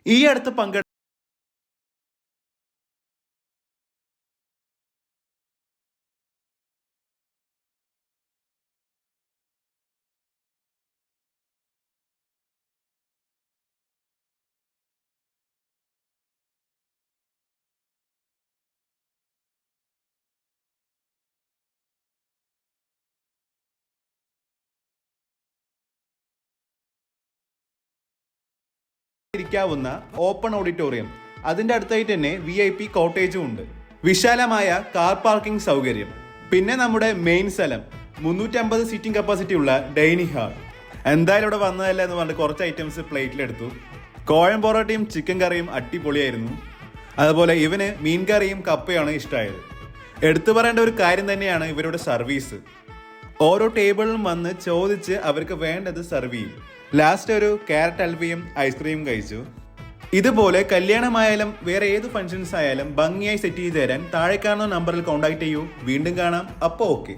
ഈ അടുത്ത് ഇരിക്കാവുന്ന open auditorium, അതിന്റെ അടുത്തായിട്ട് തന്നെ VIP കോട്ടേജും ഉണ്ട്. വിശാലമായ കാർ പാർക്കിംഗ് സൗകര്യം, പിന്നെ നമ്മുടെ മെയിൻ സ്ഥലം 350 സീറ്റിംഗ് കപ്പാസിറ്റി ഉള്ള ഡൈനിങ് ഹാൾ. എന്തായാലും ഇവിടെ വന്നതല്ല എന്ന് പറഞ്ഞിട്ട് കുറച്ച് ഐറ്റംസ് പ്ലേറ്റിലെടുത്തു. കോഴൻ പൊറോട്ടയും ചിക്കൻ കറിയും അടിപൊളിയായിരുന്നു. അതുപോലെ ഇവന് മീൻ കറിയും കപ്പയാണ് ഇഷ്ടമായത്. എടുത്തു പറയേണ്ട ഒരു കാര്യം തന്നെയാണ് ഇവരുടെ സർവീസ്. ഓരോ ടേബിളിലും വന്ന് ചോദിച്ച് അവർക്ക് വേണ്ടത് സെർവ് ചെയ്യും. ലാസ്റ്റ് ഒരു ക്യാരറ്റ് ഹൽവയും ഐസ്ക്രീമും കഴിച്ചു. ഇതുപോലെ കല്യാണമായാലും വേറെ ഏത് ഫംഗ്ഷൻസ് ആയാലും ഭംഗിയായി സെറ്റ് ചെയ്ത് തരാൻ താഴെ കാണുന്ന നമ്പറിൽ കോൺടാക്ട് ചെയ്യൂ. വീണ്ടും കാണാം. അപ്പോൾ ഓക്കെ.